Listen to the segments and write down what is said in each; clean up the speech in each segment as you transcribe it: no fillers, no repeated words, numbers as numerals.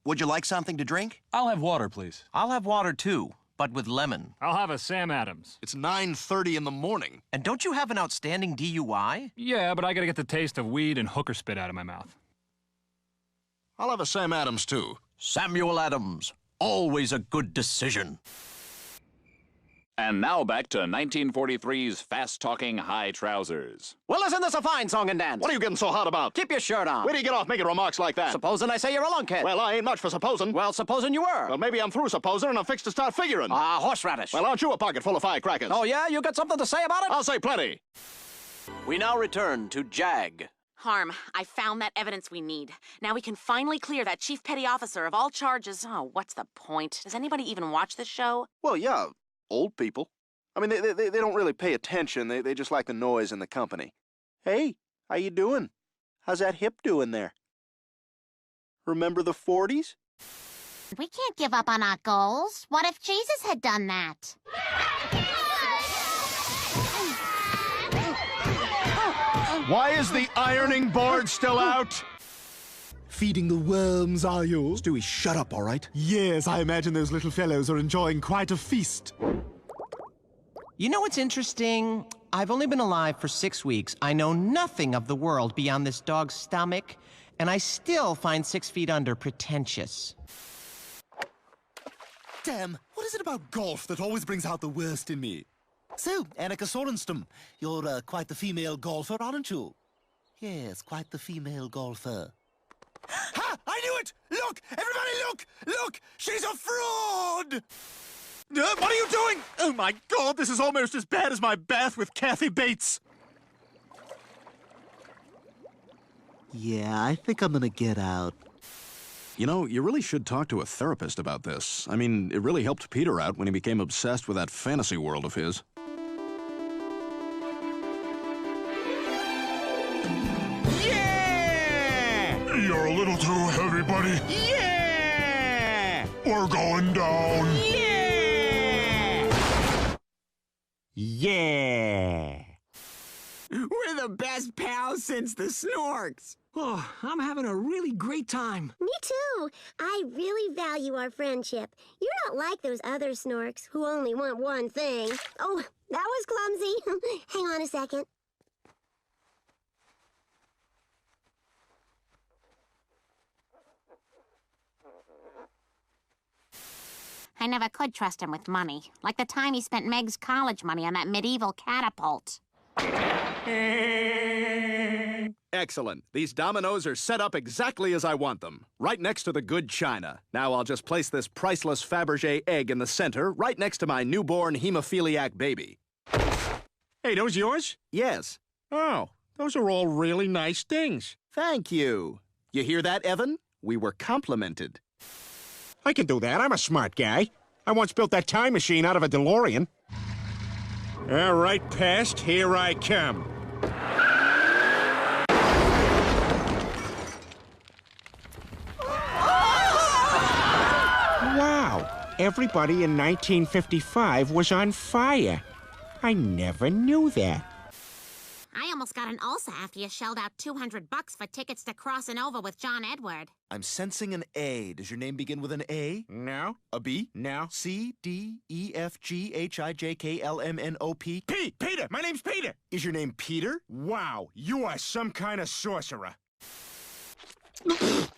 Would you like something to drink? I'll have water, please. I'll have water too, but with lemon. I'll have a Sam Adams. It's 9:30 in the morning. And don't you have an outstanding DUI? Yeah, but I gotta get the taste of weed and hooker spit out of my mouth. I'll have a Sam Adams, too. Samuel Adams. Always a good decision. And now back to 1943's fast-talking High Trousers. Well, isn't this a fine song and dance? What are you getting so hot about? Keep your shirt on. Where do you get off making remarks like that? Supposing I say you're a lunkhead. Well, I ain't much for supposing. Well, supposing you were. Well, maybe I'm through supposing and I'm fixed to start figuring. Horseradish. Well, aren't you a pocket full of firecrackers? Oh, yeah? You got something to say about it? I'll say plenty. We now return to Jag. Harm, I found that evidence we need. Now we can finally clear that chief petty officer of all charges. Oh, what's the point? Does anybody even watch this show? Well, yeah, old people. I mean, they don't really pay attention. They just like the noise and the company. Hey, how you doing? How's that hip doing there? Remember the 40s? We can't give up on our goals. What if Jesus had done that? Why is the ironing board still out? Feeding the worms, are you? Stewie, shut up, all right? Yes, I imagine those little fellows are enjoying quite a feast. You know what's interesting? I've only been alive for 6 weeks. I know nothing of the world beyond this dog's stomach, and I still find 6 feet under pretentious. Damn, what is it about golf that always brings out the worst in me? So, Annika Sorenstam, you're quite the female golfer, aren't you? Yes, quite the female golfer. Ha! I knew it! Look! Everybody look! Look! She's a fraud! What are you doing? Oh, my God, this is almost as bad as my bath with Kathy Bates. Yeah, I think I'm gonna get out. You know, you really should talk to a therapist about this. I mean, it really helped Peter out when he became obsessed with that fantasy world of his. Yeah! You're a little too heavy, buddy. Yeah! We're going down. Yeah! We're the best pals since the Snorks. Oh, I'm having a really great time. Me too. I really value our friendship. You're not like those other Snorks who only want one thing. Oh, that was clumsy. Hang on a second. I never could trust him with money. Like the time he spent Meg's college money on that medieval catapult. Excellent. These dominoes are set up exactly as I want them, right next to the good china. Now I'll just place this priceless Fabergé egg in the center, right next to my newborn hemophiliac baby. Hey, those yours? Yes. Oh, those are all really nice things. Thank you. You hear that, Evan? We were complimented. I can do that. I'm a smart guy. I once built that time machine out of a DeLorean. All right, past, here I come. Wow, everybody in 1955 was on fire. I never knew that. I almost got an ulcer after you shelled out $200 for tickets to Crossing Over with John Edward. I'm sensing an A. Does your name begin with an A? No. A B? No. C, D, E, F, G, H, I, J, K, L, M, N, O, P? Peter! My name's Peter! Is your name Peter? Wow, you are some kind of sorcerer.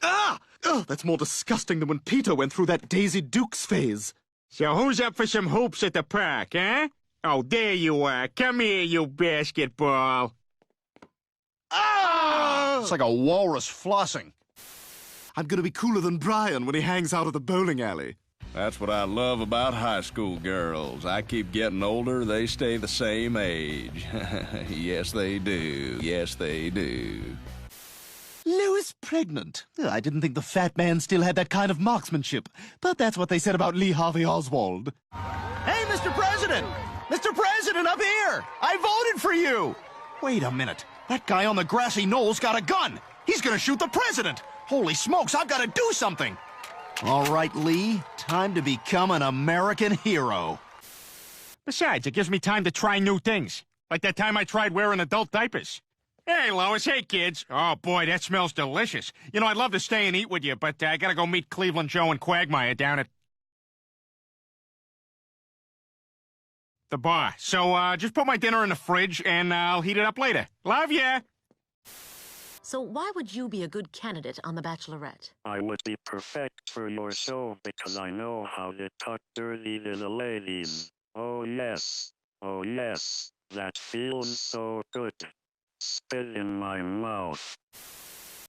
Ah! Oh, that's more disgusting than when Peter went through that Daisy Dukes phase. So who's up for some hoops at the park, huh? Oh, there you are. Come here, you basketball. Ah! It's like a walrus flossing. I'm gonna be cooler than Brian when he hangs out at the bowling alley. That's what I love about high school girls. I keep getting older, they stay the same age. Yes, they do. Yes, they do. Lois pregnant. I didn't think the fat man still had that kind of marksmanship, but that's what they said about Lee Harvey Oswald. Hey, Mr. President! Mr. President, up here! I voted for you! Wait a minute. That guy on the grassy knoll's got a gun. He's gonna shoot the president. Holy smokes, I've got to do something. All right, Lee. Time to become an American hero. Besides, it gives me time to try new things. Like that time I tried wearing adult diapers. Hey, Lois. Hey, kids. Oh, boy, that smells delicious. You know, I'd love to stay and eat with you, but I gotta go meet Cleveland Joe and Quagmire down at the bar. So, just put my dinner in the fridge, and I'll heat it up later. Love ya! So why would you be a good candidate on The Bachelorette? I would be perfect for your show because I know how to talk dirty to the ladies. Oh, yes. Oh, yes. That feels so good. Spit in my mouth.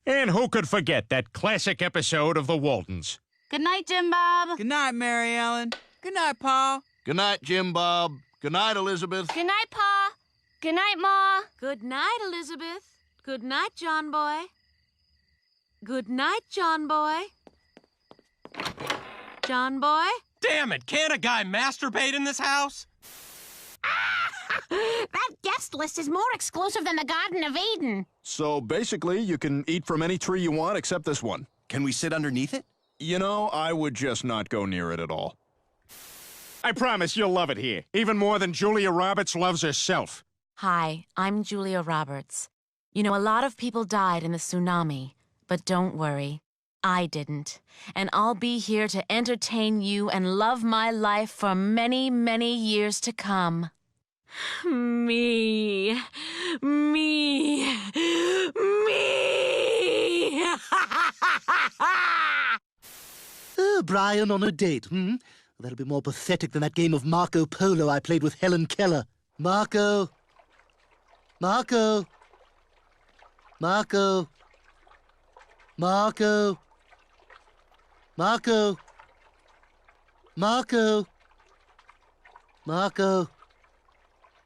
And who could forget that classic episode of The Waltons? Good night, Jim Bob. Good night, Mary Ellen. Good night, Paul. Good night, Jim Bob. Good night, Elizabeth. Good night, Pa. Good night, Ma. Good night, Elizabeth. Good night, John Boy. Good night, John Boy. John Boy? Damn it, can't a guy masturbate in this house? That guest list is more exclusive than the Garden of Eden. So basically, you can eat from any tree you want except this one. Can we sit underneath it? You know, I would just not go near it at all. I promise you'll love it here, even more than Julia Roberts loves herself. Hi, I'm Julia Roberts. You know, a lot of people died in the tsunami, but don't worry, I didn't. And I'll be here to entertain you and love my life for many, many years to come. Me. Brian on a date, hmm? That'll be more pathetic than that game of Marco Polo I played with Helen Keller. Marco. Marco. Marco. Marco. Marco. Marco. Marco.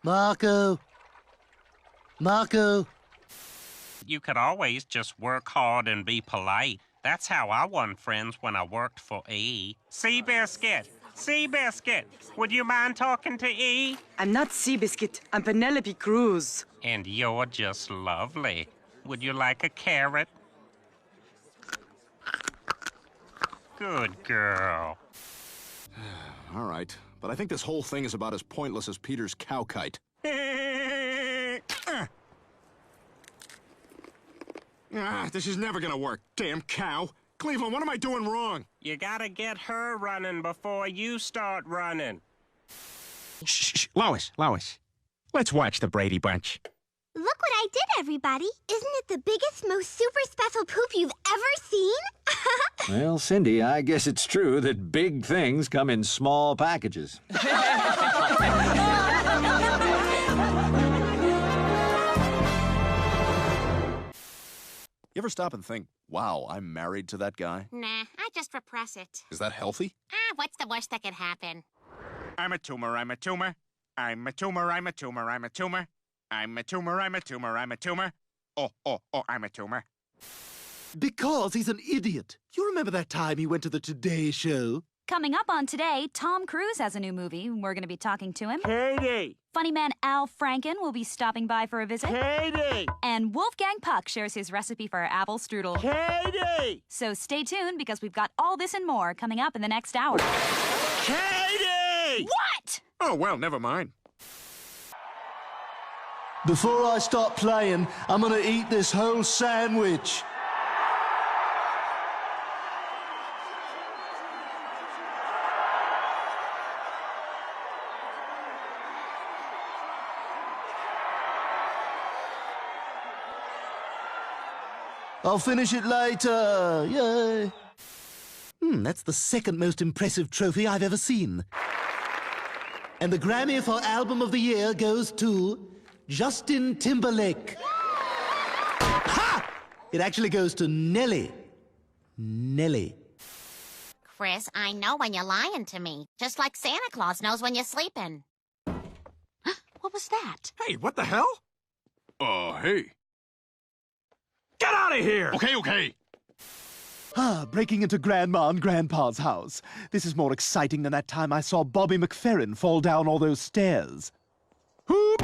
Marco. Marco. You could always just work hard and be polite. That's how I won friends when I worked for E. Seabiscuit! Seabiscuit! Would you mind talking to E? I'm not Seabiscuit. I'm Penelope Cruz. And you're just lovely. Would you like a carrot? Good girl. All right, but I think this whole thing is about as pointless as Peter's cow kite. This is never gonna work, damn cow. Cleveland, what am I doing wrong? You gotta get her running before you start running. Shh, Lois. Let's watch the Brady Bunch. Look what I did, everybody. Isn't it the biggest, most super special poop you've ever seen? Well, Cindy, I guess it's true that big things come in small packages. You ever stop and think, wow, I'm married to that guy? Nah, I just repress it. Is that healthy? What's the worst that could happen? I'm a tumor. I'm a tumor. I'm a tumor. I'm a tumor. I'm a tumor. I'm a tumor. I'm a tumor. I'm a tumor. Oh, I'm a tumor. Because he's an idiot. You remember that time he went to the Today Show? Coming up on Today, Tom Cruise has a new movie. We're going to be talking to him. Katie! Funny man Al Franken will be stopping by for a visit. Katie! And Wolfgang Puck shares his recipe for apple strudel. Katie! So stay tuned because we've got all this and more coming up in the next hour. Katie! What? Oh, well, never mind. Before I start playing, I'm gonna eat this whole sandwich. I'll finish it later. Yay. That's the second most impressive trophy I've ever seen. And the Grammy for Album of the Year goes to Justin Timberlake. Ha! It actually goes to Nelly. Nelly. Chris, I know when you're lying to me. Just like Santa Claus knows when you're sleeping. What was that? Hey, what the hell? Hey. Get out of here! Okay. Breaking into Grandma and Grandpa's house. This is more exciting than that time I saw Bobby McFerrin fall down all those stairs. Cool.